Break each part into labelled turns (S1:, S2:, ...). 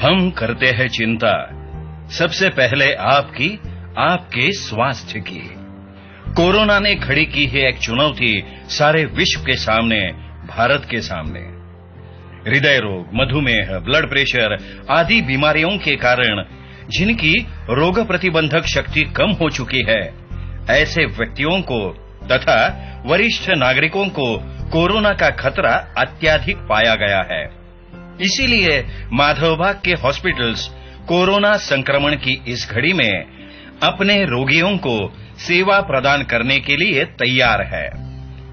S1: हम करते हैं चिंता सबसे पहले आपके स्वास्थ्य की। कोरोना ने खड़ी की है एक चुनौती सारे विश्व के सामने, भारत के सामने। हृदय रोग, मधुमेह, ब्लड प्रेशर आदि बीमारियों के कारण जिनकी रोग प्रतिबंधक शक्ति कम हो चुकी है, ऐसे व्यक्तियों को तथा वरिष्ठ नागरिकों को कोरोना का खतरा अत्यधिक पाया गया है। इसीलिए माधवबाग के हॉस्पिटल्स कोरोना संक्रमण की इस घड़ी में अपने रोगियों को सेवा प्रदान करने के लिए तैयार है।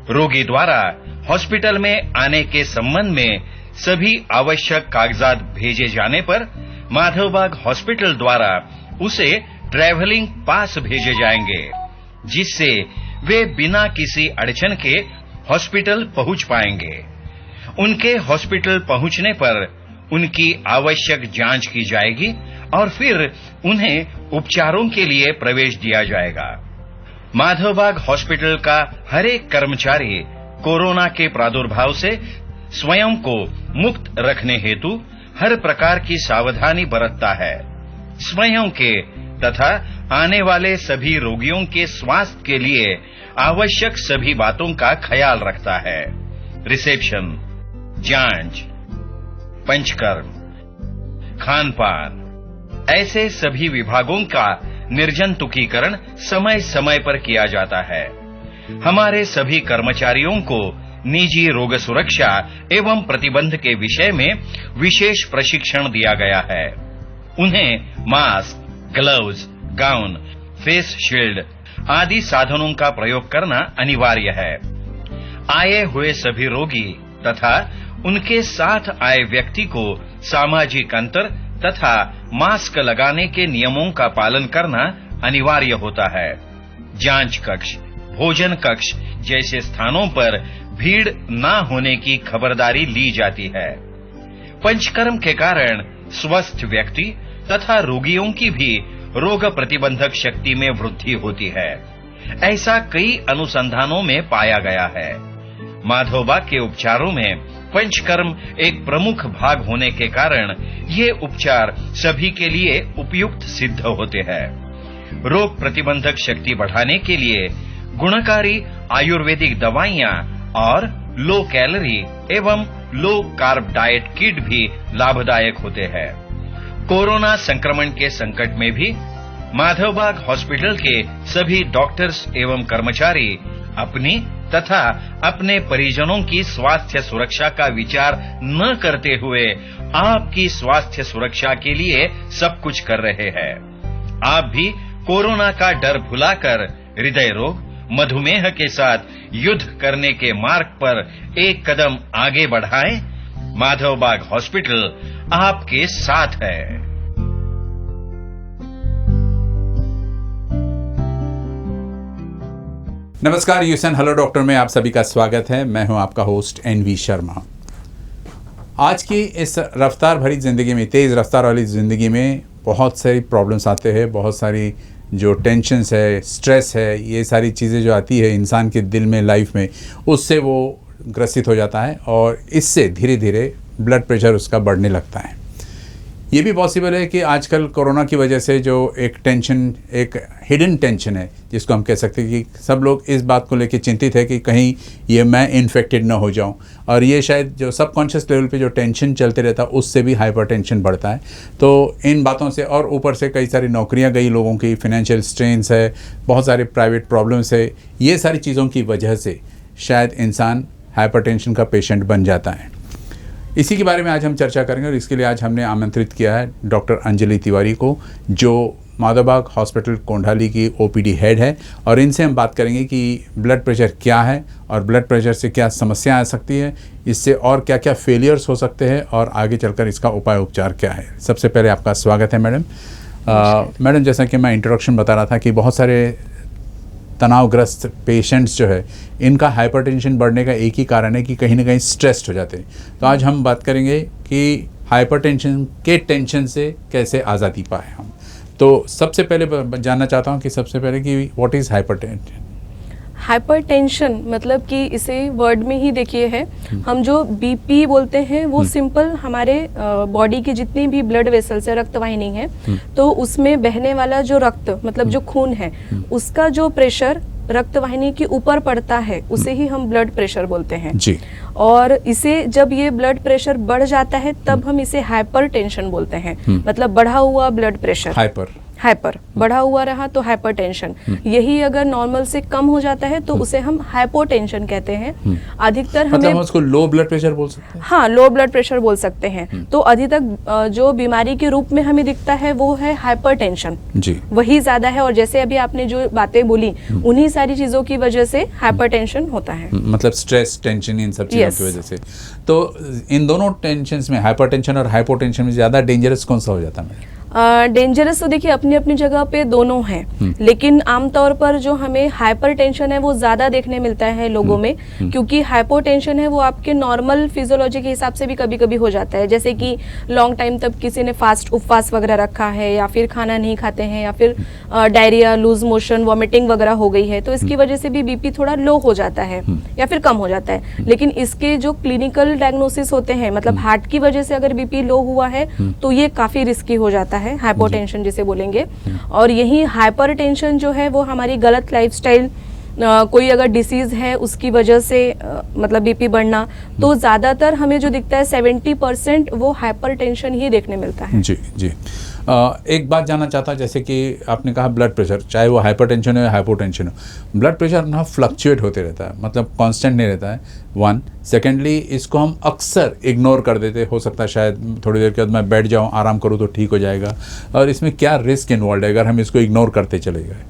S1: रोगी द्वारा हॉस्पिटल में आने के संबंध में सभी आवश्यक कागजात भेजे जाने पर माधवबाग हॉस्पिटल द्वारा उसे ट्रैवलिंग पास भेजे जाएंगे, जिससे वे बिना किसी अड़चन के हॉस्पिटल पहुंच पाएंगे। उनके हॉस्पिटल पहुंचने पर उनकी आवश्यक जांच की जाएगी और फिर उन्हें उपचारों के लिए प्रवेश दिया जाएगा। माधवबाग हॉस्पिटल का हर एक कर्मचारी कोरोना के प्रादुर्भाव से स्वयं को मुक्त रखने हेतु हर प्रकार की सावधानी बरतता है। स्वयं के तथा आने वाले सभी रोगियों के स्वास्थ्य के लिए आवश्यक सभी बातों का ख्याल रखता है। रिसेप्शन, जांच, पंचकर्म, खान पान, ऐसे सभी विभागों का निर्जंतुकीकरण समय समय पर किया जाता है। हमारे सभी कर्मचारियों को निजी रोग सुरक्षा एवं प्रतिबंध के विषय में विशेष प्रशिक्षण दिया गया है। उन्हें mask, gloves, gown, face shield आदि साधनों का प्रयोग करना अनिवार्य है। आए हुए सभी रोगी तथा उनके साथ आए व्यक्ति को सामाजिक अंतर तथा मास्क लगाने के नियमों का पालन करना अनिवार्य होता है। जांच कक्ष, भोजन कक्ष जैसे स्थानों पर भीड़ न होने की खबरदारी ली जाती है। पंचकर्म के कारण स्वस्थ व्यक्ति तथा रोगियों की भी रोग प्रतिबंधक शक्ति में वृद्धि होती है। ऐसा कई अनुसंधानों में पाया गया है। माधवबाग के उपचारों में पंचकर्म एक प्रमुख भाग होने के कारण ये उपचार सभी के लिए उपयुक्त सिद्ध होते हैं। रोग प्रतिबंधक शक्ति बढ़ाने के लिए गुणकारी आयुर्वेदिक दवाइयां और लो कैलोरी एवं लो कार्ब डाइट किट भी लाभदायक होते हैं। कोरोना संक्रमण के संकट में भी माधवबाग हॉस्पिटल के सभी डॉक्टर्स एवं कर्मचारी अपनी तथा अपने परिजनों की स्वास्थ्य सुरक्षा का विचार न करते हुए आपकी स्वास्थ्य सुरक्षा के लिए सब कुछ कर रहे हैं। आप भी कोरोना का डर भुलाकर हृदय रोग, मधुमेह के साथ युद्ध करने के मार्ग पर एक कदम आगे बढ़ाएं। माधवबाग हॉस्पिटल आपके साथ है।
S2: नमस्कार, यूएसएन हेलो डॉक्टर में आप सभी का स्वागत है। मैं हूं आपका होस्ट एनवी शर्मा। आज की इस रफ्तार भरी ज़िंदगी में, तेज़ रफ्तार वाली ज़िंदगी में बहुत सारी प्रॉब्लम्स आते हैं, बहुत सारी जो टेंशन्स है, स्ट्रेस है, ये सारी चीज़ें जो आती है इंसान के दिल में, लाइफ में, उससे वो ग्रसित हो जाता है और इससे धीरे धीरे ब्लड प्रेशर उसका बढ़ने लगता है। ये भी पॉसिबल है कि आजकल कोरोना की वजह से जो एक टेंशन, एक हिडन टेंशन है जिसको हम कह सकते हैं कि सब लोग इस बात को लेकर चिंतित है कि कहीं ये मैं इन्फेक्टेड ना हो जाऊं, और ये शायद जो सबकॉन्शियस लेवल पे जो टेंशन चलते रहता है उससे भी हाइपरटेंशन बढ़ता है। तो इन बातों से, और ऊपर से कई सारी नौकरियां गई लोगों की, फाइनेंशियल स्ट्रेन्स है, बहुत सारे प्राइवेट प्रॉब्लम्स है, ये सारी चीज़ों की वजह से शायद इंसान हाइपरटेंशन का पेशेंट बन जाता है। इसी के बारे में आज हम चर्चा करेंगे और इसके लिए आज हमने आमंत्रित किया है डॉक्टर अंजलि तिवारी को, जो माधवबाग हॉस्पिटल कोंडाली की ओपीडी हेड है, और इनसे हम बात करेंगे कि ब्लड प्रेशर क्या है और ब्लड प्रेशर से क्या समस्या आ सकती है, इससे और क्या क्या फेलियर्स हो सकते हैं और आगे चलकर इसका उपाय उपचार क्या है। सबसे पहले आपका स्वागत है मैडम। मैडम, जैसा कि मैं इंट्रोडक्शन बता रहा था कि बहुत सारे तनावग्रस्त पेशेंट्स जो है, इनका हाइपरटेंशन बढ़ने का एक ही कारण है कि कहीं ना कहीं स्ट्रेस्ड हो जाते हैं। तो आज हम बात करेंगे कि हाइपरटेंशन के टेंशन से कैसे आज़ादी पाए हम। तो सबसे पहले जानना चाहता हूँ कि सबसे पहले कि व्हाट इज़ हाइपरटेंशन।
S3: हाइपरटेंशन मतलब कि इसे वर्ड में ही देखिए है, हम जो बीपी बोलते हैं वो सिंपल हमारे बॉडी की जितनी भी ब्लड वेसल्स है, रक्त वाहिनी है, तो उसमें बहने वाला जो रक्त मतलब जो खून है उसका जो प्रेशर रक्त वाहिनी के ऊपर पड़ता है उसे ही हम ब्लड प्रेशर बोलते हैं
S2: जी।
S3: और इसे जब ये ब्लड प्रेशर बढ़ जाता है तब हम इसे हाइपरटेंशन बोलते हैं, मतलब बढ़ा हुआ ब्लड प्रेशर। हाइपर बढ़ा हुआ रहा तो हाइपरटेंशन, यही अगर नॉर्मल से कम हो जाता है तो उसे हम हाइपोटेंशन कहते हैं। अधिकतर
S2: मतलब
S3: हमें
S2: हम उसको लो ब्लड प्रेशर बोल सकते हैं।
S3: हाँ, लो ब्लड प्रेशर बोल सकते हैं। तो अधिकतर जो बीमारी के रूप में हमें दिखता है वो है हाइपरटेंशन
S2: जी,
S3: वही ज्यादा है। और जैसे अभी आपने जो बातें बोली उन्हीं सारी चीजों की वजह से हाइपरटेंशन होता है,
S2: मतलब स्ट्रेस, टेंशन, इन सब चीजों की वजह से। तो इन दोनों टेंशन में हाइपरटेंशन और हाइपोटेंशन में ज्यादा डेंजरस कौन सा हो जाता है?
S3: डेंजरस तो देखिए अपनी अपनी जगह पे दोनों हैं, लेकिन आमतौर पर जो हमें हाइपरटेंशन है वो ज्यादा देखने मिलता है लोगों में, क्योंकि हाइपोटेंशन है वो आपके नॉर्मल फिजियोलॉजी के हिसाब से भी कभी कभी हो जाता है। जैसे कि लॉन्ग टाइम तक किसी ने फास्ट उपवास वगैरह रखा है या फिर खाना नहीं खाते हैं या फिर डायरिया, लूज मोशन, वॉमिटिंग वगैरह हो गई है, तो इसकी वजह से भी बीपी थोड़ा लो हो जाता है या फिर कम हो जाता है। लेकिन इसके जो क्लिनिकल डायग्नोसिस होते हैं, मतलब हार्ट की वजह से अगर बीपी लो हुआ है तो ये काफी रिस्की हो जाता है, हाइपोटेंशन जिसे बोलेंगे। और यही हाइपरटेंशन जो है वो हमारी गलत लाइफस्टाइल, कोई अगर डिसीज है उसकी वजह से मतलब बीपी बढ़ना, तो ज्यादातर हमें जो दिखता है 70% वो हाइपरटेंशन ही देखने मिलता है।
S2: जी जी। एक बात जानना चाहता हूँ, जैसे कि आपने कहा ब्लड प्रेशर, चाहे वो हाइपरटेंशन हो या हाइपोटेंशन हो, ब्लड प्रेशर ना फ्लक्चुएट होते रहता है, मतलब कांस्टेंट नहीं रहता है। वन, सेकेंडली इसको हम अक्सर इग्नोर कर देते, हो सकता है शायद थोड़ी देर के बाद मैं बैठ जाऊँ, आराम करूँ तो ठीक हो जाएगा, और इसमें क्या रिस्क इन्वॉल्व है अगर हम इसको इग्नोर करते चले गए?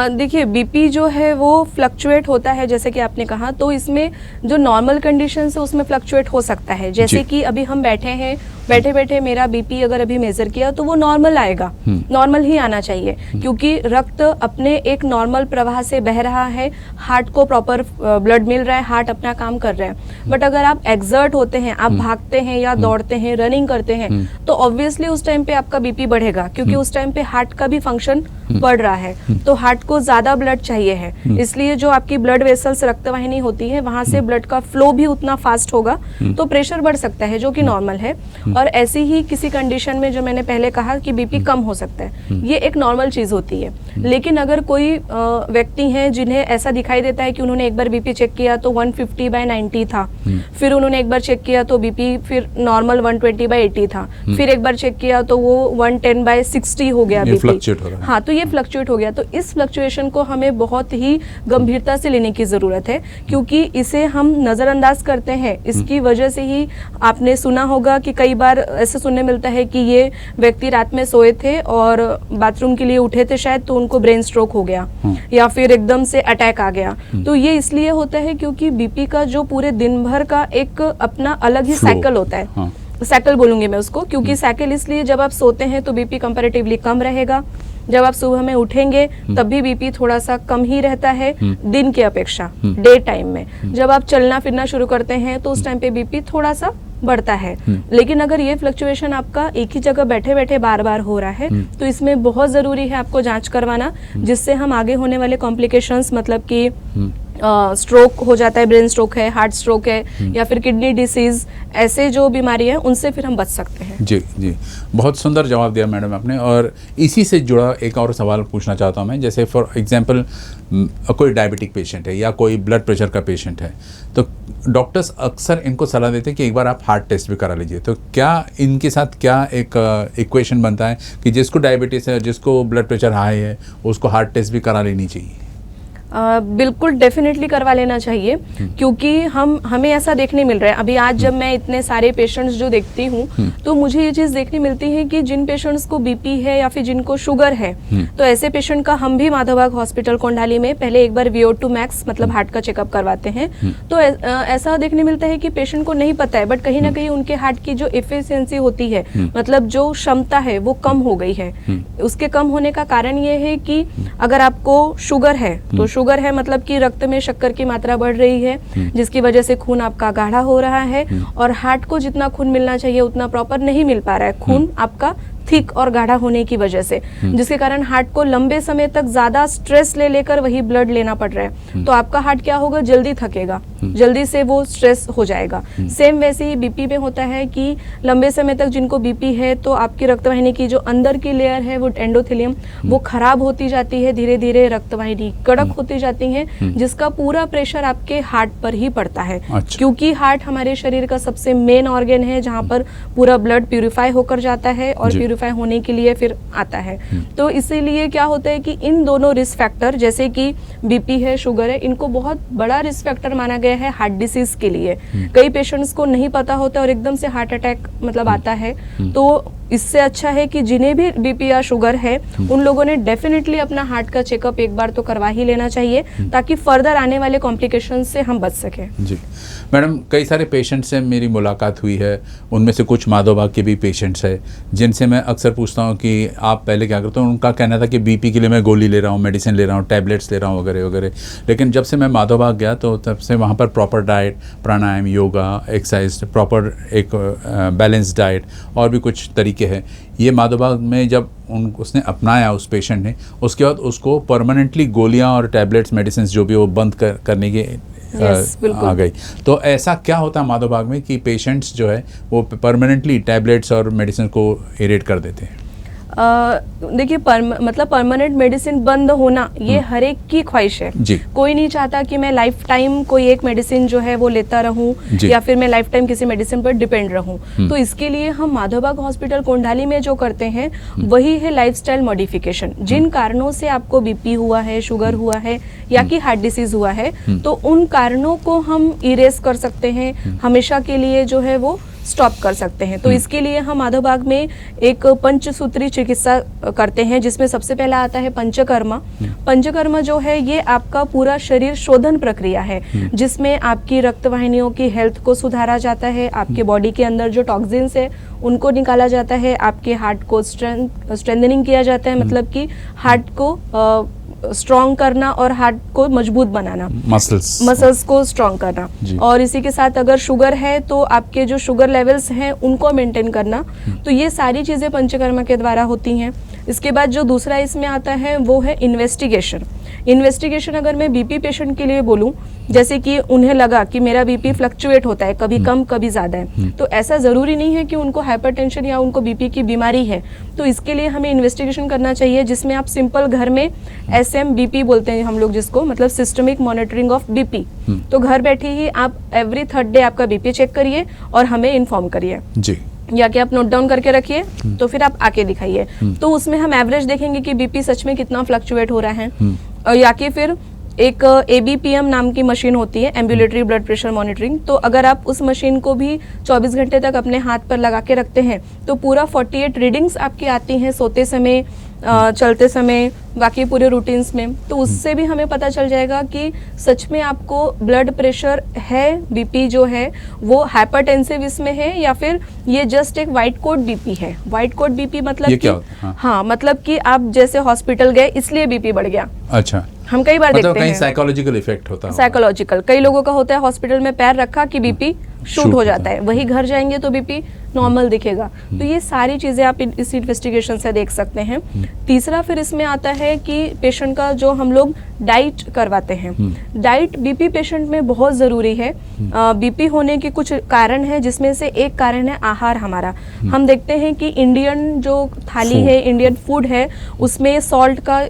S3: देखिए बीपी जो है वो फ्लक्चुएट होता है जैसे कि आपने कहा, तो इसमें जो नॉर्मल कंडीशन है उसमें फ्लक्चुएट हो सकता है। जैसे कि अभी हम बैठे हैं, बैठे बैठे मेरा बीपी अगर अभी मेजर किया तो वो नॉर्मल आएगा, नॉर्मल ही आना चाहिए, क्योंकि रक्त अपने एक नॉर्मल प्रवाह से बह रहा है, हार्ट को प्रॉपर ब्लड मिल रहा है, हार्ट अपना काम कर रहा है। बट अगर आप एक्सर्ट होते हैं, आप भागते हैं या दौड़ते हैं, रनिंग करते हैं, तो ऑब्वियसली उस टाइम पे आपका बीपी बढ़ेगा, क्योंकि उस टाइम पे हार्ट का भी फंक्शन बढ़ रहा है, तो हार्ट को ज्यादा ब्लड चाहिए है। इसलिए जो आपकी ब्लड वेसल्स, रक्तवाहिनी होती है, वहां से ब्लड का फ्लो भी उतना फास्ट होगा, तो प्रेशर बढ़ सकता है, जो कि नॉर्मल है। और ऐसे ही किसी कंडीशन में जो मैंने पहले कहा कि बीपी कम हो सकता है, ये एक नॉर्मल चीज होती है। लेकिन अगर कोई व्यक्ति हैं जिन्हें ऐसा दिखाई देता है कि उन्होंने एक बार बीपी चेक किया तो 150/90 था, फिर उन्होंने एक बार चेक किया तो बीपी फिर नॉर्मल 120/80 था, फिर एक बार चेक किया तो वो 110/60 हो गया बीपी। हाँ, तो ये फ्लक्चुएट हो गया। तो इस फ्लक्चुएशन को हमें बहुत ही गंभीरता से लेने की जरूरत है, क्योंकि इसे हम नजरअंदाज करते हैं। इसकी वजह से ही आपने सुना होगा कि कई बार ऐसे सुनने मिलता है कि ये व्यक्ति रात में सोए थे और बाथरूम के लिए उठे थे शायद, तो उनको ब्रेन स्ट्रोक हो गया या फिर एकदम से अटैक आ गया। तो ये इसलिए होता है क्योंकि बीपी का जो पूरे दिन भर का एक अपना अलग ही साइकिल होता है, साइकिल बोलूंगी मैं उसको, क्योंकि साइकिल इसलिए जब आप सोते हैं तो बीपी कंपैरेटिवली कम रहेगा, जब आप सुबह में उठेंगे तब भी बीपी थोड़ा सा कम ही रहता है दिन के अपेक्षा, डे टाइम में। जब आप चलना फिरना शुरू करते हैं तो उस टाइम पे बीपी थोड़ा सा बढ़ता है। लेकिन अगर ये फ्लक्चुएशन आपका एक ही जगह बैठे बैठे बार बार हो रहा है, तो इसमें बहुत जरूरी है आपको जांच करवाना, जिससे हम आगे होने वाले कॉम्प्लिकेशंस, मतलब कि स्ट्रोक हो जाता है, ब्रेन स्ट्रोक है, हार्ट स्ट्रोक है, या फिर किडनी डिसीज, ऐसे जो बीमारी है उनसे फिर हम बच सकते हैं।
S2: जी जी, बहुत सुंदर जवाब दिया मैडम आपने। और इसी से जुड़ा एक और सवाल पूछना चाहता हूँ मैं, जैसे फॉर एग्जांपल कोई डायबिटिक पेशेंट है या कोई ब्लड प्रेशर का पेशेंट है, तो डॉक्टर्स अक्सर इनको सलाह देते हैं कि एक बार आप हार्ट टेस्ट भी करा लीजिए। तो क्या इनके साथ क्या एक इक्वेशन बनता है कि जिसको डायबिटीज़ है, जिसको ब्लड प्रेशर हाई है, उसको हार्ट टेस्ट भी करा लेनी चाहिए?
S3: बिल्कुल डेफिनेटली करवा लेना चाहिए, क्योंकि हमें ऐसा देखने मिल रहा है। अभी आज जब मैं इतने सारे पेशेंट्स जो देखती हूँ, तो मुझे ये चीज़ देखने मिलती है कि जिन पेशेंट्स को बीपी है या फिर जिनको शुगर है, तो ऐसे पेशेंट का हम भी माधवबाग हॉस्पिटल कोंडाली में पहले एक बार VO2 मैक्स मतलब हार्ट का चेकअप करवाते हैं। तो ऐसा देखने मिलता है कि पेशेंट को नहीं पता है, बट कहीं ना कहीं उनके हार्ट की जो एफिशिएंसी होती है, मतलब जो क्षमता है, वो कम हो गई है। उसके कम होने का कारण ये है कि अगर आपको शुगर है, तो शुगर है मतलब कि रक्त में शक्कर की मात्रा बढ़ रही है, जिसकी वजह से खून आपका गाढ़ा हो रहा है, और हार्ट को जितना खून मिलना चाहिए उतना प्रॉपर नहीं मिल पा रहा है, खून आपका थिक और गाढ़ा होने की वजह से, जिसके कारण हार्ट को लंबे समय तक ज्यादा स्ट्रेस ले लेकर वही ब्लड लेना पड़ रहा है। तो आपका हार्ट क्या होगा, जल्दी थकेगा, जल्दी से वो स्ट्रेस हो जाएगा। सेम वैसे ही बीपी में होता है कि लंबे समय तक जिनको बीपी है तो आपकी रक्तवाहिनी की जो अंदर की लेयर है वो एंडोथेलियम वो खराब होती जाती है, धीरे धीरे रक्तवाहिनी कड़क होती जाती है, जिसका पूरा प्रेशर आपके हार्ट पर ही पड़ता है।
S2: अच्छा।
S3: क्योंकि हार्ट हमारे शरीर का सबसे मेन ऑर्गन है जहाँ पर पूरा ब्लड प्यूरिफाई होकर जाता है और प्यूरिफाई होने के लिए फिर आता है। तो इसीलिए क्या होता है कि इन दोनों रिस्क फैक्टर जैसे कि बीपी है, शुगर है, इनको बहुत बड़ा रिस्क फैक्टर माना गया है हार्ट डिसीज के लिए। कई पेशेंट्स को नहीं पता होता और एकदम से हार्ट अटैक मतलब आता है। तो इससे अच्छा है कि जिन्हें भी बीपी या शुगर है उन लोगों ने डेफिनेटली अपना हार्ट का चेकअप एक बार तो करवा ही लेना चाहिए, ताकि फर्दर आने वाले कॉम्प्लिकेशन से हम बच सकें।
S2: जी मैडम, कई सारे पेशेंट्स से मेरी मुलाकात हुई है, उनमें से कुछ माधोबाग के भी पेशेंट्स हैं जिनसे मैं अक्सर पूछता हूं कि आप पहले क्या करते हो। उनका कहना था कि बीपी के लिए मैं गोली ले रहा हूं, मेडिसिन ले रहा हूं, टैबलेट्स ले रहा हूं वगैरह वगैरह। लेकिन जब से मैं माधोबाग गया तो तब से वहाँ पर प्रॉपर डाइट, प्राणायाम, योगा, एक्सरसाइज, प्रॉपर एक बैलेंस डाइट और भी कुछ तरीके हैं। ये माधोबाग में जब उसने अपनाया उस पेशेंट ने, उसके बाद उसको परमानेंटली गोलियां और टैबलेट्स, मेडिसिन जो भी वो बंद करने की आ गई। तो ऐसा क्या होता है माधोबाग में कि पेशेंट्स जो है वो परमानेंटली टैबलेट्स और मेडिसिन को इरेट कर देते हैं?
S3: देखिए मतलब परमानेंट मेडिसिन बंद होना ये हर एक की ख्वाहिश है। कोई नहीं चाहता कि मैं लाइफ टाइम कोई एक मेडिसिन जो है वो लेता रहूं या फिर मैं लाइफ टाइम किसी मेडिसिन पर डिपेंड रहूं। तो इसके लिए हम माधोबाग हॉस्पिटल कोंडाली में जो करते हैं वही है लाइफस्टाइल मॉडिफिकेशन। जिन कारणों से आपको बीपी हुआ है, शुगर हुआ है या कि हार्ट डिसीज हुआ है, तो उन कारणों को हम इरेज कर सकते हैं, हमेशा के लिए जो है वो स्टॉप कर सकते हैं। तो इसके लिए हम माधोबाग में एक पंचसूत्री चिकित्सा करते हैं, जिसमें सबसे पहला आता है पंचकर्मा। पंचकर्मा जो है ये आपका पूरा शरीर शोधन प्रक्रिया है, जिसमें आपकी रक्तवाहिनियों की हेल्थ को सुधारा जाता है, आपके बॉडी के अंदर जो टॉक्सिन्स है उनको निकाला जाता है, आपके हार्ट को स्ट्रेंथनिंग किया जाता है, मतलब कि हार्ट को स्ट्रॉन्ग करना और हार्ट को मजबूत बनाना, मसल्स को स्ट्रॉन्ग करना। और इसी के साथ अगर शुगर है तो आपके जो शुगर लेवल्स हैं उनको मेंटेन करना। तो ये सारी चीजें पंचकर्मा के द्वारा होती हैं। इसके बाद जो दूसरा इसमें आता है वो है इन्वेस्टिगेशन। इन्वेस्टिगेशन अगर मैं बीपी पेशेंट के लिए बोलूं, जैसे कि उन्हें लगा कि मेरा बीपी फ्लक्चुएट होता है, कभी कम कभी ज्यादा है, तो ऐसा जरूरी नहीं है कि उनको हाइपरटेंशन या उनको बीपी की बीमारी है। तो इसके लिए हमें इन्वेस्टिगेशन करना चाहिए, जिसमें आप सिंपल घर में SMBP बोलते हैं हम लोग जिसको, मतलब सिस्टमिक मॉनिटरिंग ऑफ बीपी। तो घर बैठे ही आप एवरी 3rd डे आपका बीपी चेक करिए और हमें इन्फॉर्म करिए जी, या कि आप नोट डाउन करके रखिए, तो फिर आप आके दिखाइए। तो उसमें हम एवरेज देखेंगे कि बीपी सच में कितना फ्लक्चुएट हो रहा है, और या कि फिर एक ABPM नाम की मशीन होती है, एम्बुलेटरी ब्लड प्रेशर मॉनिटरिंग। तो अगर आप उस मशीन को भी 24 घंटे तक अपने हाथ पर लगा के रखते हैं तो पूरा 48 रीडिंग्स आपकी आती हैं, सोते समय, चलते समय, बाकी पूरे रूटीन्स में। तो उससे भी हमें पता चल जाएगा कि सच में आपको ब्लड प्रेशर है, बीपी जो है वो हाइपरटेंसिव इसमें है, या फिर ये जस्ट एक व्हाइट कोट बीपी है। व्हाइट कोट बीपी मतलब कि हाँ, मतलब कि आप जैसे हॉस्पिटल गए इसलिए बीपी बढ़ गया। अच्छा, हम कई बार देखते हैं
S2: साइकोलॉजिकल इफेक्ट होता है।
S3: साइकोलॉजिकल कई लोगों का होता है, हॉस्पिटल में पैर रखा कि बीपी शूट हो जाता है, वही घर जाएंगे तो बीपी नॉर्मल दिखेगा। तो ये सारी चीजें आप इस इन्वेस्टिगेशन से देख सकते हैं। तीसरा फिर इसमें आता है कि पेशेंट का जो हम लोग डाइट करवाते हैं। डाइट बीपी पेशेंट में बहुत जरूरी है। बीपी होने के कुछ कारण है, जिसमें से एक कारण है आहार हमारा। हम देखते हैं कि इंडियन जो थाली है, इंडियन फूड है, उसमें सॉल्ट का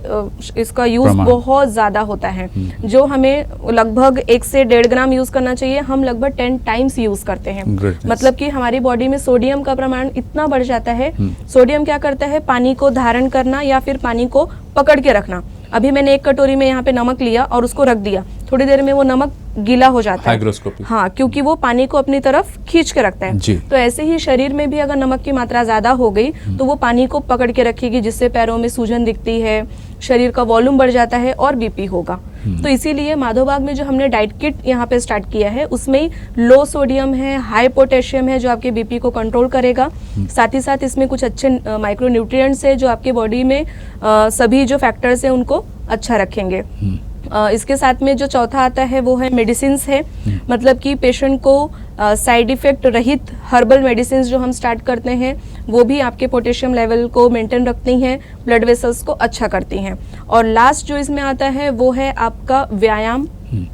S3: इसका यूज बहुत ज्यादा होता है, जो हमें लगभग 1 से 1.5 ग्राम यूज करना चाहिए, हम लगभग 10 टाइम्स यूज करते हैं। मतलब कि हमारी बॉडी में सोडियम का प्रमाण इतना बढ़ जाता है। सोडियम क्या करता है, पानी को धारण करना या फिर पानी को पकड़ के रखना। अभी मैंने एक कटोरी में यहाँ पे नमक लिया और उसको रख दिया, थोड़ी देर में वो नमक गीला हो जाता है। हाँ, क्योंकि वो पानी को अपनी तरफ खींच के रखता है। तो ऐसे ही शरीर में भी अगर नमक की मात्रा ज्यादा हो गई तो वो पानी को पकड़ के रखेगी, जिससे पैरों में सूजन दिखती है, शरीर का वॉल्यूम बढ़ जाता है और बीपी होगा। तो इसीलिए माधोबाग में जो हमने डाइट किट यहाँ पे स्टार्ट किया है, उसमें लो सोडियम है, हाई पोटेशियम है, जो आपके बीपी को कंट्रोल करेगा। साथ ही साथ इसमें कुछ अच्छे माइक्रो न्यूट्रिएंट्स है, जो आपके बॉडी में सभी जो फैक्टर्स है उनको अच्छा रखेंगे। इसके साथ में जो चौथा आता है वो है मेडिसिन्स है, मतलब कि पेशेंट को साइड इफेक्ट रहित हर्बल मेडिसिन्स जो हम स्टार्ट करते हैं वो भी आपके पोटेशियम लेवल को मेंटेन रखती हैं, ब्लड वेसल्स को अच्छा करती हैं। और लास्ट जो इसमें आता है वो है आपका व्यायाम,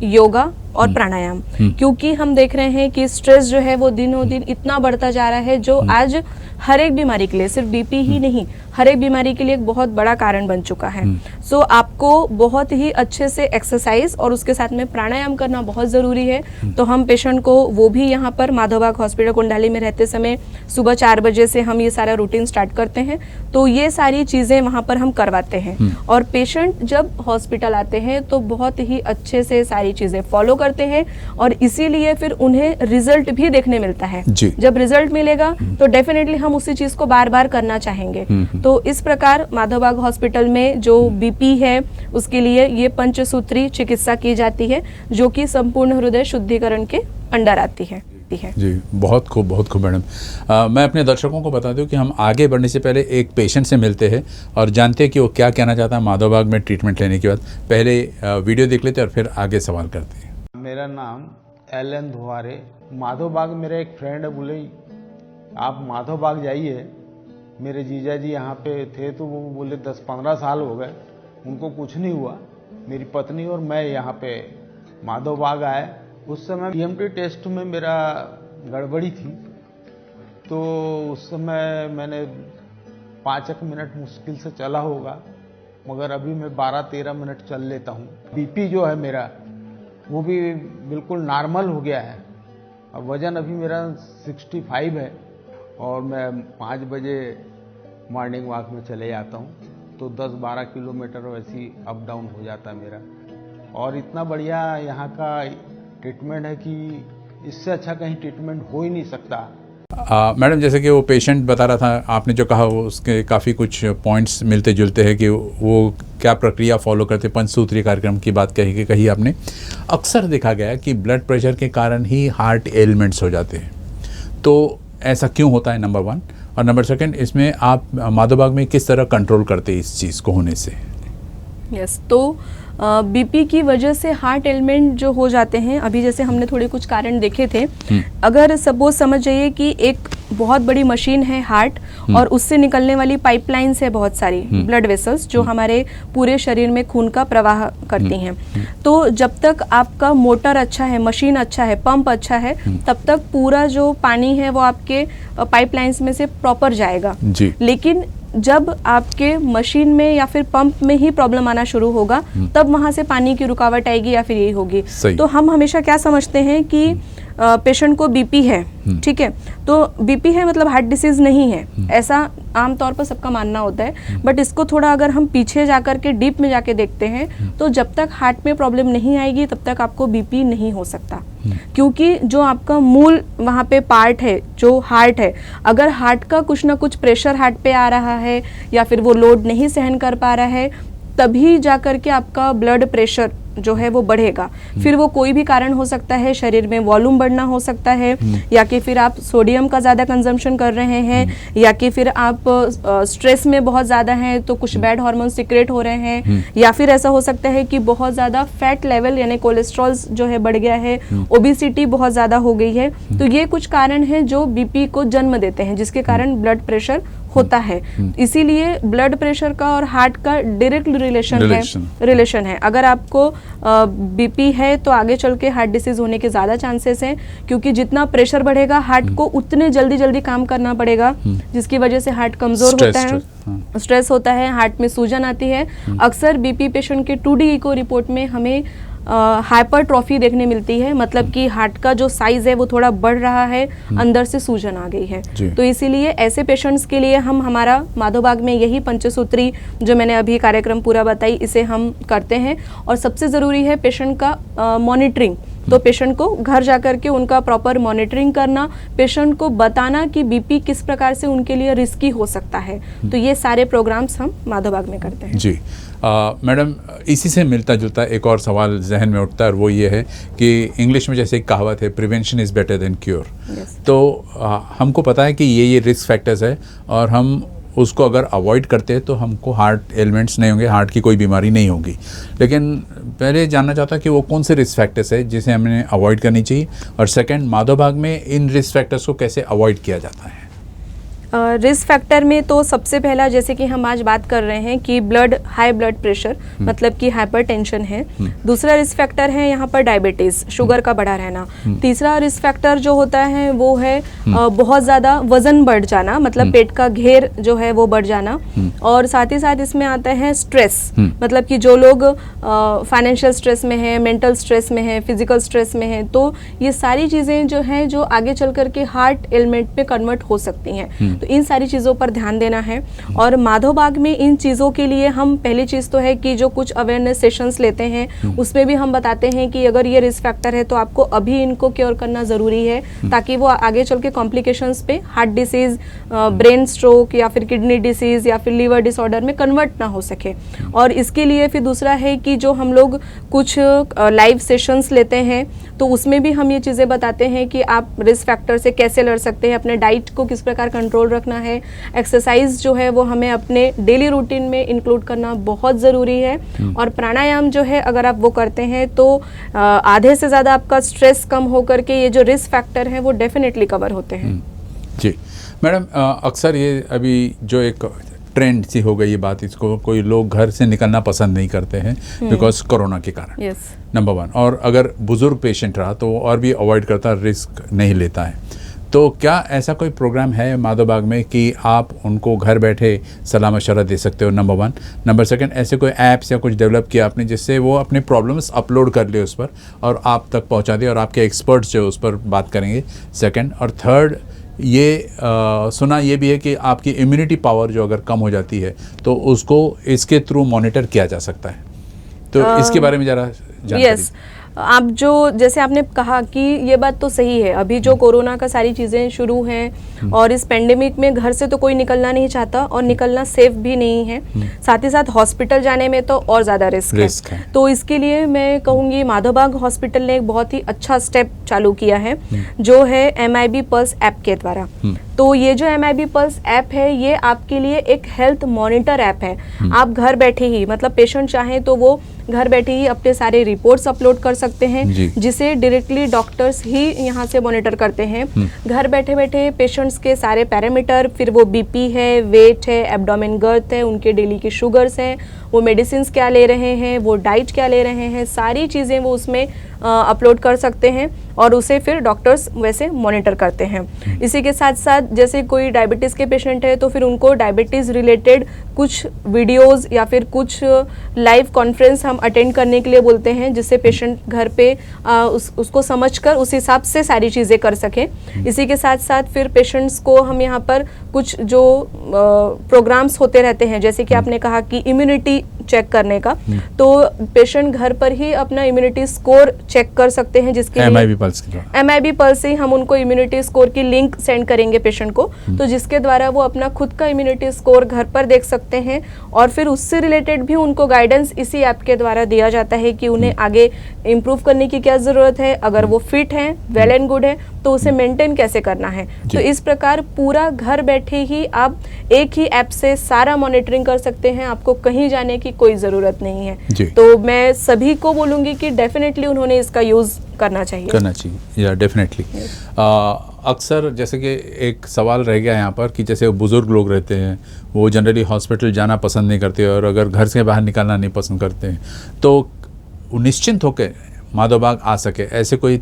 S3: योगा और प्राणायाम, क्योंकि हम देख रहे हैं कि स्ट्रेस जो है वो दिनों दिन इतना बढ़ता जा रहा है जो आज हर एक बीमारी के लिए, सिर्फ बीपी ही नहीं, हर एक बीमारी के लिए एक बहुत बड़ा कारण बन चुका है। सो आपको बहुत ही अच्छे से एक्सरसाइज और उसके साथ में प्राणायाम करना बहुत ज़रूरी है। तो हम पेशेंट को वो भी यहाँ पर माधवबाग हॉस्पिटल कुंडाली में रहते समय सुबह 4 बजे से हम ये सारा रूटीन स्टार्ट करते हैं। तो ये सारी चीज़ें वहाँ पर हम करवाते हैं और पेशेंट जब हॉस्पिटल आते हैं तो बहुत ही अच्छे से सारी चीज़ें फॉलो करते हैं और इसीलिए फिर उन्हें रिजल्ट भी देखने मिलता है। जब रिजल्ट मिलेगा तो डेफिनेटली हम उसी चीज़ को बार बार करना चाहेंगे। तो इस प्रकार माधवबाग हॉस्पिटल में जो बीपी है उसके लिए ये पंचसूत्री चिकित्सा की जाती है जो कि संपूर्ण हृदय शुद्धिकरण के अंडर आती है।
S2: जी, बहुत खूब मैडम। मैं अपने दर्शकों को बता दूं कि हम आगे बढ़ने से पहले एक पेशेंट से मिलते हैं और जानते हैं कि वो क्या कहना चाहता है माधवबाग में ट्रीटमेंट लेने के बाद। पहले वीडियो देख लेते हैं और फिर आगे सवाल करते हैं।
S4: मेरा नाम एलन धुआरे, माधवबाग मेरा एक फ्रेंड है, बोले आप माधवबाग जाइए। मेरे जीजा जी यहाँ पे थे तो वो बोले 10-15 साल हो गए, उनको कुछ नहीं हुआ। मेरी पत्नी और मैं यहाँ पे माधवबाग आए। उस समय टीएमटी टेस्ट में मेरा गड़बड़ी थी, तो उस समय मैंने 5 मिनट मुश्किल से चला होगा, मगर अभी मैं 12-13 मिनट चल लेता हूँ। बीपी जो है मेरा वो भी बिल्कुल नॉर्मल हो गया है। अब वज़न अभी मेरा 65 है और मैं 5 बजे मॉर्निंग वॉक में चले जाता हूँ, तो 10-12 किलोमीटर वैसी अप डाउन हो जाता है मेरा। और इतना बढ़िया यहाँ का ट्रीटमेंट है कि इससे अच्छा कहीं ट्रीटमेंट हो ही नहीं सकता।
S2: मैडम, जैसे कि वो पेशेंट बता रहा था, आपने जो कहा वो उसके काफ़ी कुछ पॉइंट्स मिलते जुलते हैं कि वो क्या प्रक्रिया फॉलो करते, पंचसूत्री कार्यक्रम की बात कही आपने। अक्सर देखा गया कि ब्लड प्रेशर के कारण ही हार्ट एलिमेंट्स हो जाते हैं, तो ऐसा क्यों होता है, नंबर 1। और नंबर 2, इसमें आप माधवबाग में किस तरह कंट्रोल करते हैं इस चीज़ को होने से?
S3: यस, तो बीपी की वजह से हार्ट एलिमेंट जो हो जाते हैं, अभी जैसे हमने थोड़े कुछ कारण देखे थे। अगर सपोज समझ जाइए कि एक बहुत बड़ी मशीन है हार्ट और उससे निकलने वाली पाइपलाइंस है बहुत सारी ब्लड वेसल्स जो हमारे पूरे शरीर में खून का प्रवाह करती हैं। तो जब तक आपका मोटर अच्छा है, मशीन अच्छा है, पंप अच्छा है, तब तक पूरा जो पानी है वो आपके पाइपलाइंस में से प्रॉपर जाएगा। लेकिन जब आपके मशीन में या फिर पंप में ही प्रॉब्लम आना शुरू होगा तब वहां से पानी की रुकावट आएगी या फिर यही होगी। तो हम हमेशा क्या समझते हैं कि पेशेंट को बीपी है, ठीक है, तो बीपी है मतलब हार्ट डिसीज नहीं है, ऐसा आमतौर पर सबका मानना होता है। बट इसको थोड़ा अगर हम पीछे जाकर के डीप में जाके देखते हैं तो जब तक हार्ट में प्रॉब्लम नहीं आएगी तब तक आपको बीपी नहीं हो सकता, क्योंकि जो आपका मूल वहाँ पे पार्ट है जो हार्ट है, अगर हार्ट का कुछ ना कुछ प्रेशर हार्ट पे आ रहा है या फिर वो लोड नहीं सहन कर पा रहा है, तभी जाकर के आपका ब्लड प्रेशर जो है वो बढ़ेगा। फिर वो कोई भी कारण हो सकता है, शरीर में वॉल्यूम बढ़ना हो सकता है, या कि फिर आप सोडियम का ज़्यादा कंजम्पशन कर रहे हैं, या कि फिर आप स्ट्रेस में बहुत ज़्यादा हैं तो कुछ बैड हार्मोन सिक्रेट हो रहे हैं, या फिर ऐसा हो सकता है कि बहुत ज़्यादा फैट लेवल यानी कोलेस्ट्रॉल जो है बढ़ गया है, ओबेसिटी बहुत ज़्यादा हो गई है। तो ये कुछ कारण हैं जो बीपी को जन्म देते हैं, जिसके कारण ब्लड प्रेशर होता है। इसीलिए ब्लड प्रेशर का और हार्ट का डायरेक्ट रिलेशन है। अगर आपको बीपी है तो आगे चल के हार्ट डिसीज होने के ज़्यादा चांसेस हैं, क्योंकि जितना प्रेशर बढ़ेगा हार्ट को उतने जल्दी काम करना पड़ेगा, जिसकी वजह से हार्ट कमज़ोर होता है, स्ट्रेस होता है, हार्ट में सूजन आती है। अक्सर बीपी पेशेंट के 2D इको रिपोर्ट में हमें हाइपरट्रॉफी देखने मिलती है, मतलब कि हार्ट का जो साइज है वो थोड़ा बढ़ रहा है, अंदर से सूजन आ गई है। तो इसीलिए ऐसे पेशेंट्स के लिए हम हमारा माधवबाग में यही पंचसूत्री जो मैंने अभी कार्यक्रम पूरा बताई इसे हम करते हैं। और सबसे ज़रूरी है पेशेंट का मॉनिटरिंग, तो पेशेंट को घर जाकर के उनका प्रॉपर मॉनिटरिंग करना, पेशेंट को बताना कि बीपी किस प्रकार से उनके लिए रिस्की हो सकता है। तो ये सारे प्रोग्राम्स हम माधवबाग में करते हैं।
S2: जी मैडम, इसी से मिलता जुलता एक और सवाल जहन में उठता है और वो ये है कि इंग्लिश में जैसे एक कहावत है, prevention is better than cure. तो हमको पता है कि ये रिस्क फैक्टर्स है और हम उसको अगर अवॉइड करते हैं तो हमको हार्ट एलिमेंट्स नहीं होंगे, हार्ट की कोई बीमारी नहीं होगी। लेकिन पहले जानना चाहता कि वो कौन से रिस्क फैक्टर्स है जिसे हमें अवॉइड करनी चाहिए, और सेकंड माधव बाग में इन रिस्क फैक्टर्स को कैसे अवॉइड किया जाता है।
S3: रिस्क फैक्टर में तो सबसे पहला, जैसे कि हम आज बात कर रहे हैं कि हाई ब्लड प्रेशर मतलब कि हाइपरटेंशन है। दूसरा रिस्क फैक्टर है यहाँ पर डायबिटीज, शुगर का बढ़ा रहना। तीसरा रिस्क फैक्टर जो होता है वो है बहुत ज़्यादा वजन बढ़ जाना, मतलब पेट का घेर जो है वो बढ़ जाना। और साथ ही साथ इसमें आता है स्ट्रेस, मतलब कि जो लोग फाइनेंशियल स्ट्रेस में है, मेंटल स्ट्रेस में है, फिजिकल स्ट्रेस में है, तो ये सारी चीज़ें जो हैं जो आगे चल करके हार्ट एलिमेंट में कन्वर्ट हो सकती हैं। तो इन सारी चीज़ों पर ध्यान देना है। और माधव बाग में इन चीज़ों के लिए हम पहली चीज़ तो है कि जो कुछ अवेयरनेस सेशंस लेते हैं उसमें भी हम बताते हैं कि अगर ये रिस्क फैक्टर है तो आपको अभी इनको क्योर करना ज़रूरी है, ताकि वो आगे चल के कॉम्प्लिकेशंस पे हार्ट डिसीज़, ब्रेन स्ट्रोक या फिर किडनी डिसीज़ या फिर लीवर डिसऑर्डर में कन्वर्ट ना हो सके। और इसके लिए फिर दूसरा है कि जो हम लोग कुछ लाइव सेशंस लेते हैं तो उसमें भी हम ये चीज़ें बताते हैं कि आप रिस्क फैक्टर से कैसे लड़ सकते हैं, अपने डाइट को किस प्रकार कंट्रोल रखना है, एक्सरसाइज जो है वो हमें अपने डेली रूटीन में इंक्लूड करना बहुत ज़रूरी है। और प्राणायाम जो है अगर आप वो करते हैं तो आधे से ज़्यादा आपका स्ट्रेस कम होकर के ये जो रिस्क फैक्टर हैं वो डेफिनेटली कवर होते हैं।
S2: जी मैडम, अक्सर ये अभी जो एक ट्रेंड सी हो गई ये बात, इसको कोई लोग घर से निकलना पसंद नहीं करते हैं बिकॉज कोरोना के कारण, नंबर 1। और अगर बुजुर्ग पेशेंट रहा तो और भी अवॉइड करता, रिस्क नहीं लेता है। तो क्या ऐसा कोई प्रोग्राम है माधव बाग में कि आप उनको घर बैठे सलाह मशवरा दे सकते हो, नंबर 1। नंबर 2, ऐसे कोई ऐप्स या कुछ डेवलप किया आपने जिससे वो अपने प्रॉब्लम्स अपलोड कर ले उस पर और आप तक पहुंचा दे और आपके एक्सपर्ट्स जो उस पर बात करेंगे, सेकंड। और थर्ड, ये सुना ये भी है कि आपकी इम्यूनिटी पावर जो अगर कम हो जाती है तो उसको इसके थ्रू मॉनिटर किया जा सकता है, तो इसके बारे में ज़रा जानकारी।
S3: आप जो जैसे आपने कहा कि ये बात तो सही है, अभी जो कोरोना का सारी चीज़ें शुरू हैं और इस पेंडेमिक में घर से तो कोई निकलना नहीं चाहता और निकलना सेफ भी नहीं है। साथ ही साथ हॉस्पिटल जाने में तो और ज़्यादा रिस्क है। तो इसके लिए मैं कहूँगी माधव बाग हॉस्पिटल ने एक बहुत ही अच्छा स्टेप चालू किया है जो है MIB पल्स ऐप के द्वारा। तो ये जो MIB पल्स ऐप है ये आपके लिए एक हेल्थ मॉनिटर ऐप है। आप घर बैठे ही, मतलब पेशेंट चाहे तो वो घर बैठे ही अपने सारे रिपोर्ट्स अपलोड कर सकते हैं जिसे डायरेक्टली डॉक्टर्स ही यहाँ से मॉनिटर करते हैं। घर बैठे बैठे पेशेंट्स के सारे पैरामीटर, फिर वो BP है, वेट है, एब्डोमेन गर्थ है, उनके डेली की शुगर्स हैं, वो मेडिसिन क्या ले रहे हैं, वो डाइट क्या ले रहे हैं, सारी चीज़ें वो उसमें अपलोड कर सकते हैं और उसे फिर डॉक्टर्स वैसे मॉनिटर करते हैं। इसी के साथ साथ जैसे कोई डायबिटीज़ के पेशेंट है तो फिर उनको डायबिटीज़ रिलेटेड कुछ वीडियोस या फिर कुछ लाइव कॉन्फ्रेंस हम अटेंड करने के लिए बोलते हैं, जिससे पेशेंट घर पे उसको समझकर उस हिसाब से सारी चीज़ें कर सकें। इसी के साथ साथ फिर पेशेंट्स को हम यहाँ पर कुछ जो प्रोग्राम्स होते रहते हैं, जैसे कि आपने कहा कि इम्यूनिटी चेक करने का, तो पेशेंट घर पर ही अपना इम्यूनिटी स्कोर चेक कर सकते हैं, जिसके MIB पल्स से हम उनको इम्यूनिटी स्कोर की लिंक सेंड करेंगे पेशेंट को, तो जिसके द्वारा वो अपना खुद का इम्यूनिटी स्कोर घर पर देख सकते हैं और फिर उससे रिलेटेड भी उनको गाइडेंस इसी ऐप के द्वारा दिया जाता है कि उन्हें आगे इम्प्रूव करने की क्या ज़रूरत है, अगर वो फिट हैं, वेल एंड गुड है तो उसे मेंटेन कैसे करना है। तो इस प्रकार पूरा घर बैठे ही आप एक ही ऐप से सारा मॉनिटरिंग कर सकते हैं, आपको कहीं जाने की कोई ज़रूरत नहीं है। तो मैं सभी को बोलूँगी कि डेफिनेटली उन्होंने इसका यूज़ करना चाहिए
S2: या डेफिनेटली। अक्सर जैसे कि एक सवाल रह गया यहाँ पर कि जैसे बुज़ुर्ग लोग रहते हैं वो जनरली हॉस्पिटल जाना पसंद नहीं करते और अगर घर से बाहर निकलना नहीं पसंद करते हैं, तो निश्चिंत होकर माधव बाग आ सके ऐसे कोई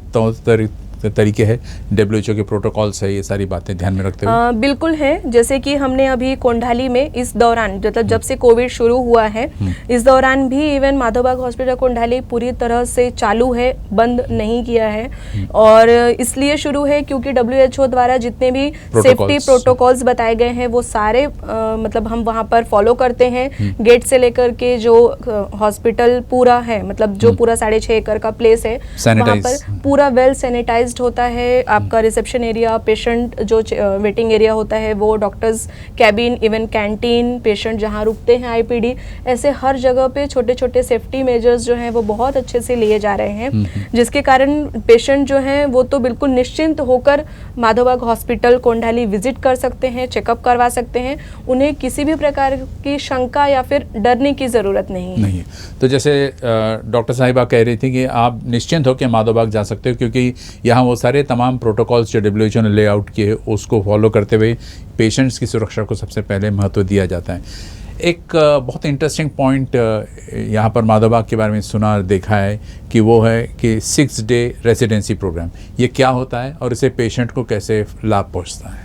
S2: तरीके हैं, WHO के प्रोटोकॉल्स है, ये सारी बातें ध्यान में रखते हुए?
S3: बिल्कुल है। जैसे कि हमने अभी कोंडाली में इस दौरान, मतलब जब से कोविड शुरू हुआ है इस दौरान भी इवन माधव बाग हॉस्पिटल कोंडाली पूरी तरह से चालू है, बंद नहीं किया है। और इसलिए शुरू है क्योंकि WHO द्वारा जितने भी सेफ्टी प्रोटोकॉल्स बताए गए हैं वो सारे मतलब हम वहाँ पर फॉलो करते हैं। गेट से लेकर के जो हॉस्पिटल पूरा है, मतलब जो पूरा 6.5 एकड़ का प्लेस है वहाँ पर पूरा वेल सैनिटाइज सैनिटाइज्ड होता है आपका रिसेप्शन एरिया, पेशेंट जो वेटिंग एरिया होता है वो, doctors cabin, even canteen, patient जहाँ रुकते हैं आईपीडी, ऐसे हर जगह पे छोटे छोटे सेफ्टी मेजर्स जो हैं वो बहुत अच्छे से लिए जा रहे हैं, जिसके कारण पेशेंट जो हैं वो तो बिल्कुल निश्चिंत होकर माधवबाग हॉस्पिटल कोंडाली विजिट कर सकते हैं, चेकअप करवा सकते हैं, उन्हें किसी भी प्रकार की शंका या फिर डरने की ज़रूरत नहीं है।
S2: तो जैसे डॉक्टर साहिबा कह रही थी कि आप निश्चिंत होकर माधवबाग जा सकते हो, क्योंकि यहाँ वो सारे तमाम प्रोटोकॉल्स जो WHO ने लेआउट किए उसको फॉलो करते हुए पेशेंट्स की सुरक्षा को सबसे पहले महत्व दिया जाता है। एक बहुत इंटरेस्टिंग पॉइंट यहाँ पर माधवबाग के बारे में सुना देखा है कि वो है कि 6 डे रेजिडेंसी प्रोग्राम, ये क्या होता है और इसे पेशेंट को कैसे लाभ पहुँचता है?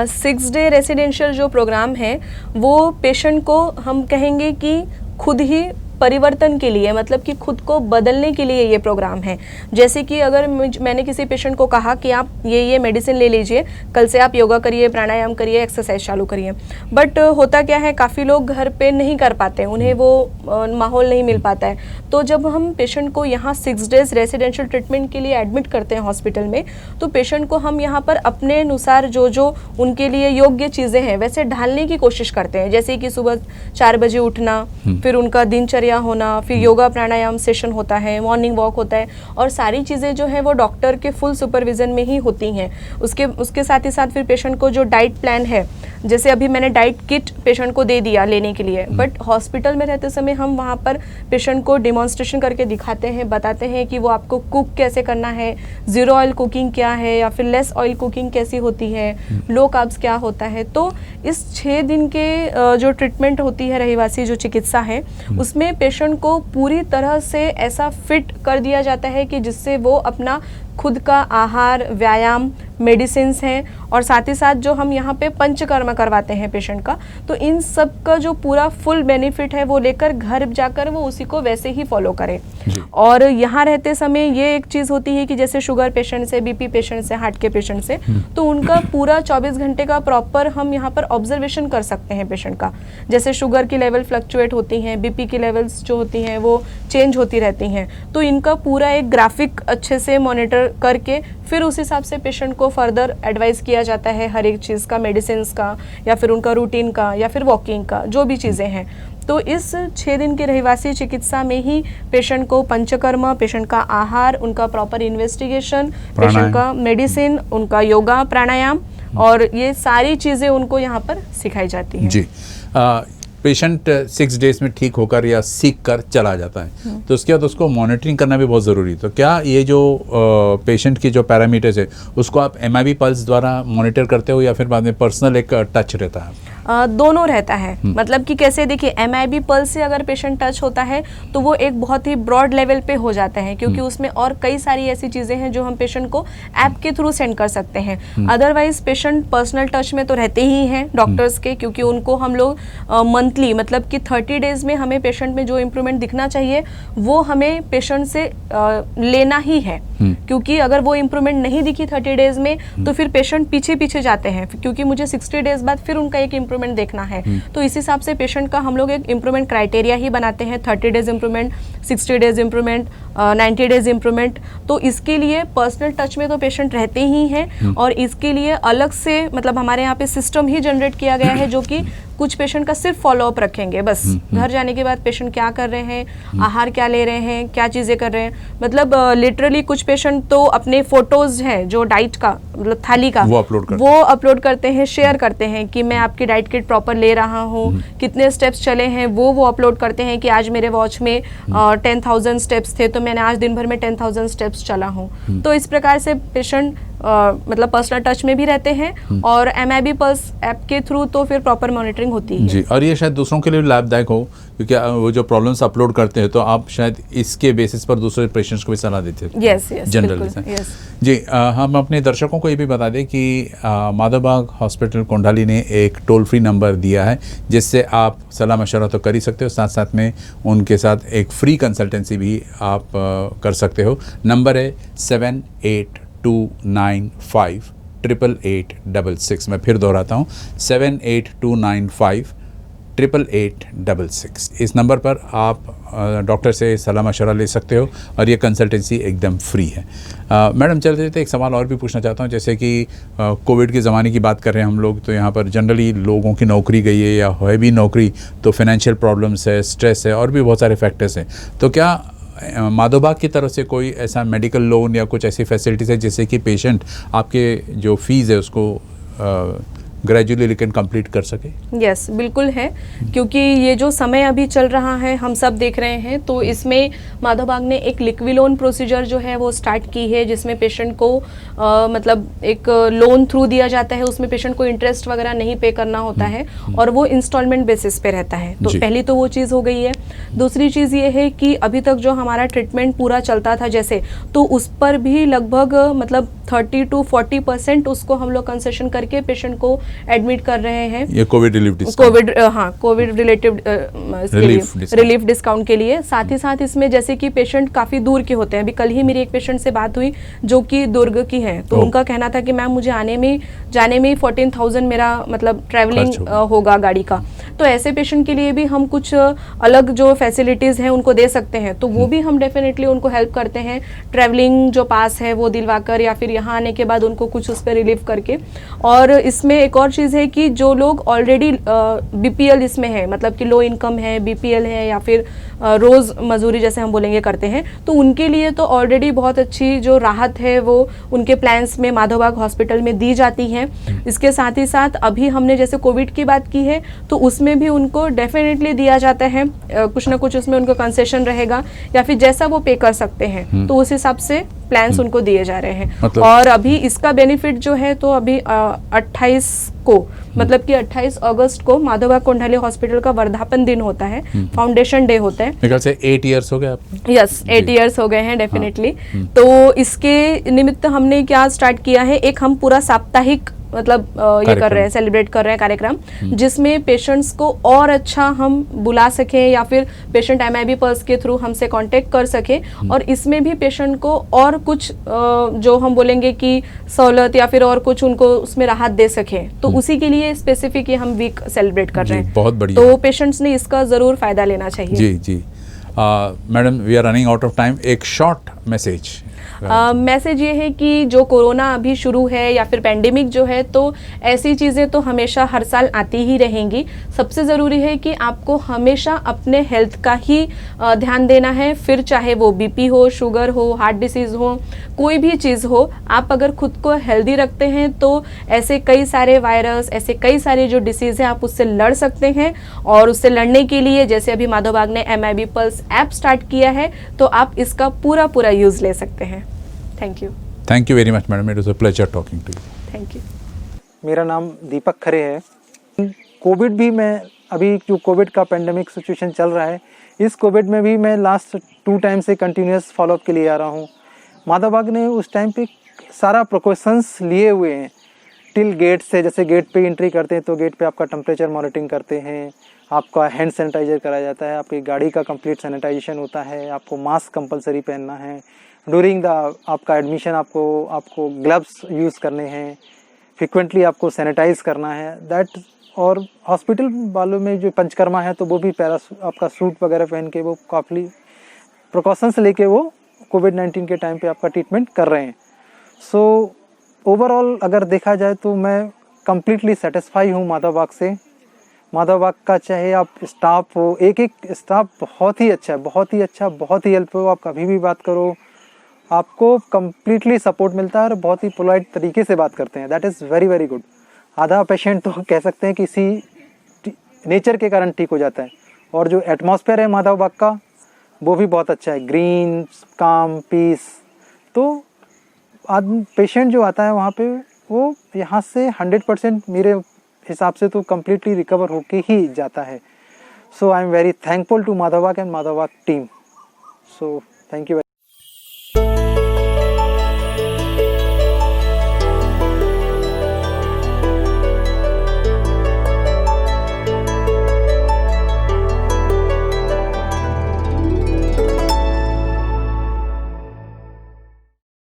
S3: 6 डे रेसिडेंशियल जो प्रोग्राम है वो पेशेंट को हम कहेंगे कि खुद ही परिवर्तन के लिए, मतलब कि खुद को बदलने के लिए ये प्रोग्राम है। जैसे कि अगर मैंने किसी पेशेंट को कहा कि आप ये मेडिसिन ले लीजिए, कल से आप योगा करिए, प्राणायाम करिए, एक्सरसाइज चालू करिए, बट होता क्या है काफ़ी लोग घर पे नहीं कर पाते, उन्हें वो माहौल नहीं मिल पाता है। तो जब हम पेशेंट को यहाँ 6 डेज रेसिडेंशियल ट्रीटमेंट के लिए एडमिट करते हैं हॉस्पिटल में, तो पेशेंट को हम यहाँ पर अपने अनुसार जो जो उनके लिए योग्य चीज़ें हैं वैसे ढालने की कोशिश करते हैं। जैसे कि सुबह 4 बजे उठना, फिर उनका दिनचर्या होना, फिर योगा प्राणायाम सेशन होता है, मॉर्निंग वॉक होता है, और सारी चीज़ें जो है वो डॉक्टर के फुल सुपरविजन में ही होती हैं। उसके साथ ही साथ फिर पेशेंट को जो डाइट प्लान है, जैसे अभी मैंने डाइट किट पेशेंट को दे दिया लेने के लिए, बट हॉस्पिटल में रहते समय हम वहाँ पर पेशेंट को डिमॉन्स्ट्रेशन करके दिखाते हैं, बताते हैं कि वो आपको कुक कैसे करना है, ज़ीरो ऑयल कुकिंग क्या है या फिर लेस ऑयल कुकिंग कैसी होती है, लो कार्ब्स क्या होता है। तो इस 6 दिन के जो ट्रीटमेंट होती है रहिवासी जो चिकित्सा है, उसमें पेशेंट को पूरी तरह से ऐसा फिट कर दिया जाता है कि जिससे वो अपना खुद का आहार, व्यायाम, मेडिसिन्स हैं, और साथ ही साथ जो हम यहाँ पे पंचकर्म करवाते हैं पेशेंट का, तो इन सब का जो पूरा फुल बेनिफिट है वो लेकर घर जाकर वो उसी को वैसे ही फॉलो करे। और यहाँ रहते समय ये एक चीज़ होती है कि जैसे शुगर पेशेंट से, BP पेशेंट से, हार्ट के पेशेंट से, तो उनका पूरा 24 घंटे का प्रॉपर हम यहाँ पर ऑब्जर्वेशन कर सकते हैं पेशेंट का। जैसे शुगर की लेवल फ्लक्चुएट होती हैं, BP की लेवल्स जो होती हैं वो चेंज होती रहती हैं, तो इनका पूरा एक ग्राफिक अच्छे से मॉनिटर करके फिर उस हिसाब से पेशेंट को फर्दर एडवाइस किया जाता है हर एक चीज़ का, मेडिसिन्स का या फिर उनका रूटीन का या फिर वॉकिंग का, जो भी चीज़ें हैं। तो इस 6 दिन के रहिवासी चिकित्सा में ही पेशेंट को पंचकर्म, पेशेंट का आहार, उनका प्रॉपर इन्वेस्टिगेशन, पेशेंट का मेडिसिन, उनका योगा प्राणायाम, और ये सारी चीज़ें उनको यहाँ पर सिखाई जाती हैं।
S2: जी। पेशेंट 6 डेज में ठीक होकर या सीख कर चला जाता है, तो उसके बाद उसको मॉनिटरिंग करना भी बहुत ज़रूरी है। तो क्या ये जो पेशेंट की जो पैरामीटर्स है उसको आप MIB पल्स द्वारा मॉनिटर करते हो या फिर बाद में पर्सनल एक टच रहता है?
S3: दोनों रहता है। मतलब कि कैसे, देखिए MIB पल्स से अगर पेशेंट टच होता है तो वो एक बहुत ही ब्रॉड लेवल पे हो जाता है, क्योंकि उसमें और कई सारी ऐसी चीज़ें हैं जो हम पेशेंट को ऐप के थ्रू सेंड कर सकते हैं। अदरवाइज पेशेंट पर्सनल टच में तो रहते ही हैं डॉक्टर्स के, क्योंकि उनको हम लोग मंथली, मतलब कि 30 डेज में हमें पेशेंट में जो इम्प्रूवमेंट दिखना चाहिए वो हमें पेशेंट से लेना ही है, क्योंकि अगर वो इम्प्रूवमेंट नहीं दिखी 30 डेज में तो फिर पेशेंट पीछे जाते हैं, क्योंकि मुझे 60 डेज बाद फिर उनका एक इम्प्रूवमेंट देखना है। तो इस हिसाब से पेशेंट का हम लोग एक इम्प्रूवमेंट क्राइटेरिया ही बनाते हैं, 30 days improvement, 60 days improvement, 90 days improvement. तो इसके लिए पर्सनल टच में तो पेशेंट रहते ही हैं, और इसके लिए अलग से मतलब हमारे यहाँ पे सिस्टम ही जनरेट किया गया है जो कि कुछ पेशेंट का सिर्फ फॉलोअप रखेंगे बस। घर जाने के बाद पेशेंट क्या कर रहे हैं, आहार क्या ले रहे हैं, क्या चीज़ें कर रहे हैं, मतलब लिटरली कुछ पेशेंट तो अपने फोटोज हैं जो डाइट का, मतलब थाली का, वो अपलोड करते हैं, शेयर करते हैं कि मैं आपकी डाइट किट प्रॉपर ले रहा हूँ, कितने स्टेप्स चले हैं वो अपलोड करते हैं कि आज मेरे वॉच में 10,000 स्टेप्स थे तो मैंने आज दिन भर में 10,000 स्टेप्स चला हूँ। तो इस प्रकार से पेशेंट मतलब पर्सनल टच में भी रहते हैं, और MIB पल्स ऐप के थ्रू तो फिर प्रॉपर मॉनिटरिंग होती है।
S2: जी, और ये शायद दूसरों के लिए भी लाभदायक हो, क्योंकि वो जो प्रॉब्लम्स अपलोड करते हैं तो आप शायद इसके बेसिस पर दूसरे पेशेंट्स को भी सलाह देते हैं।
S3: यस,
S2: जनरली जी। हम अपने दर्शकों को ये भी बता दें कि माधवबाग हॉस्पिटल कोंडाली ने एक टोल फ्री नंबर दिया है जिससे आप सलाह मशवरा तो कर ही सकते हो, साथ साथ में उनके साथ एक फ्री कंसल्टेंसी भी आप कर सकते हो। नंबर है 7829588866। मैं फिर दोहराता हूँ 7829588866। 8886। इस नंबर पर आप डॉक्टर से सलाह मशवरा ले सकते हो और ये कंसल्टेंसी एकदम फ्री है। मैडम चलते चलते एक सवाल और भी पूछना चाहता हूँ, जैसे कि कोविड के ज़माने की बात कर रहे हैं हम लोग, तो यहाँ पर जनरली लोगों की नौकरी गई है या है भी नौकरी तो फाइनेंशियल प्रॉब्लम्स है, स्ट्रेस है और भी बहुत सारे फैक्टर्स हैं। तो क्या माधोबाग की तरफ से कोई ऐसा मेडिकल लोन या कुछ ऐसी फैसिलिटीज़ है जिससे कि पेशेंट आपके जो फीस है उसको ग्रेजुअली लेकिन कंप्लीट कर सके?
S3: यस बिल्कुल है, क्योंकि ये जो समय अभी चल रहा है हम सब देख रहे हैं, तो इसमें माधोबाग ने एक लिक्विलोन प्रोसीजर जो है वो स्टार्ट की है, जिसमें पेशेंट को मतलब एक लोन थ्रू दिया जाता है। उसमें पेशेंट को इंटरेस्ट वगैरह नहीं पे करना होता है और वो इंस्टॉलमेंट बेसिस पे रहता है। तो पहली तो वो चीज़ हो गई है। दूसरी चीज़ ये है कि अभी तक जो हमारा ट्रीटमेंट पूरा चलता था जैसे, तो उस पर भी लगभग मतलब 30 to 40% उसको हम लोग कंसेशन करके पेशेंट को एडमिट कर रहे हैं।
S2: ये Covid
S3: Covid related relief discount के लिए। साथ ही साथ इसमें जैसे कि पेशेंट काफ़ी दूर के होते हैं, अभी कल ही मेरी एक पेशेंट से बात हुई जो कि दुर्ग की है, तो उनका कहना था कि मैम मुझे जाने में 14,000 मेरा मतलब ट्रैवलिंग होगा गाड़ी का। तो ऐसे पेशेंट के लिए भी हम कुछ अलग जो फैसिलिटीज़ हैं उनको दे सकते हैं, तो वो भी हम डेफिनेटली उनको हेल्प करते हैं। ट्रैवलिंग जो पास है वो दिलवाकर या फिर यहाँ आने के बाद उनको कुछ उस पर रिलीफ करके। और इसमें एक और चीज़ है कि जो लोग ऑलरेडी बीपीएल इसमें है, मतलब कि लो इनकम है, बीपीएल है या फिर रोज़ मजदूरी जैसे हम बोलेंगे करते हैं, तो उनके लिए तो ऑलरेडी बहुत अच्छी जो राहत है वो उनके प्लान्स में माधोबाग हॉस्पिटल में दी जाती है। इसके साथ ही साथ अभी हमने जैसे कोविड की बात की है, तो उसमें भी उनको डेफिनेटली दिया जाता है, कुछ ना कुछ उसमें उनको कंसेशन रहेगा या फिर जैसा वो पे कर सकते हैं, तो उस हिसाब से प्लान्स उनको दिए जा रहे हैं। और अभी इसका बेनिफिट जो है, तो अभी 28 को मतलब कि 28 अगस्त को माधोबाग कोंडाली हॉस्पिटल का वर्धापन दिन होता है, फाउंडेशन डे होता है।
S2: मेरे ख्याल से 8 इयर्स हो गए आपको?
S3: यस 8 इयर्स हो गए हैं डेफिनेटली। तो इसके निमित्त हमने क्या स्टार्ट किया है, एक हम पूरा साप्ताहिक मतलब ये कर रहे हैं, सेलिब्रेट कर रहे हैं कार्यक्रम, जिसमें पेशेंट्स को और अच्छा हम बुला सकें या फिर पेशेंट MIB पल्स के थ्रू हमसे कांटेक्ट कर सके, और इसमें भी पेशेंट को और कुछ जो हम बोलेंगे कि सहूलत या फिर और कुछ उनको उसमें राहत दे सके, तो उसी के लिए स्पेसिफिक ये हम वीक सेलिब्रेट कर रहे हैं।
S2: बहुत बढ़िया।
S3: तो पेशेंट्स ने इसका जरूर फायदा लेना चाहिए।
S2: जी जी। Madam we are running out of time, एक शॉर्ट मैसेज।
S3: मैसेज ये है कि जो कोरोना अभी शुरू है या फिर पेंडेमिक जो है, तो ऐसी चीज़ें तो हमेशा हर साल आती ही रहेंगी। सबसे ज़रूरी है कि आपको हमेशा अपने हेल्थ का ही ध्यान देना है, फिर चाहे वो BP हो, शुगर हो, हार्ट डिसीज़ हो, कोई भी चीज़ हो, आप अगर खुद को हेल्दी रखते हैं तो ऐसे कई सारे वायरस, ऐसे कई सारे जो डिसीज़ हैं आप उससे लड़ सकते हैं। और उससे लड़ने के लिए जैसे अभी माधोबाग ने MIB पल्स ऐप स्टार्ट किया है, तो आप इसका पूरा यूज़ ले सकते हैं। Thank you
S2: very much madam, it was a pleasure talking to you.
S3: Thank you.
S5: मेरा नाम दीपक खरे है। कोविड भी मैं अभी जो कोविड का पेंडेमिक सिचुएशन चल रहा है, इस कोविड में भी मैं लास्ट 2 टाइम से कंटिन्यूस फॉलोअप के लिए आ रहा हूँ। माधोबाग ने उस टाइम पे सारा प्रिकॉशंस लिए हुए हैं टिल गेट से, जैसे गेट पे एंट्री करते हैं तो गेट पे आपका टेम्परेचर मॉनिटरिंग करते हैं, आपका हैंड सैनिटाइजर कराया जाता है, आपकी गाड़ी का कंप्लीट सैनिटाइजेशन होता है, आपको मास्क कंपलसरी पहनना है, ड्यूरिंग द आपका एडमिशन आपको ग्लव्स यूज़ करने हैं, फ्रिक्वेंटली आपको सैनिटाइज करना है दैट। और हॉस्पिटल वालों में जो पंचकर्मा है तो वो भी आपका सूट वगैरह पहन के वो काफ़ी प्रिकॉशंस लेके वो कोविड-19 के टाइम पे आपका ट्रीटमेंट कर रहे हैं। सो ओवरऑल अगर देखा जाए तो मैं कम्प्लीटली सेटिस्फाई हूँ माधोबाग से। माधोबाग का चाहे आप स्टाफ हो, एक स्टाफ बहुत ही अच्छा है, बहुत ही हेल्प हो, आप कभी भी बात करो आपको कम्प्लीटली सपोर्ट मिलता है और बहुत ही पोलाइट तरीके से बात करते हैं। That is very good. आधा पेशेंट तो कह सकते हैं कि इसी नेचर के कारण ठीक हो जाता है। और जो एटमॉस्फेयर है माधोबाग का वो भी बहुत अच्छा है, ग्रीन, काम, पीस। तो पेशेंट जो आता है वहाँ पे वो यहाँ से 100% मेरे हिसाब से तो कम्प्लीटली रिकवर होके ही जाता है। So I am very thankful to Madhavbaug and Madhavbaug team. So thank you.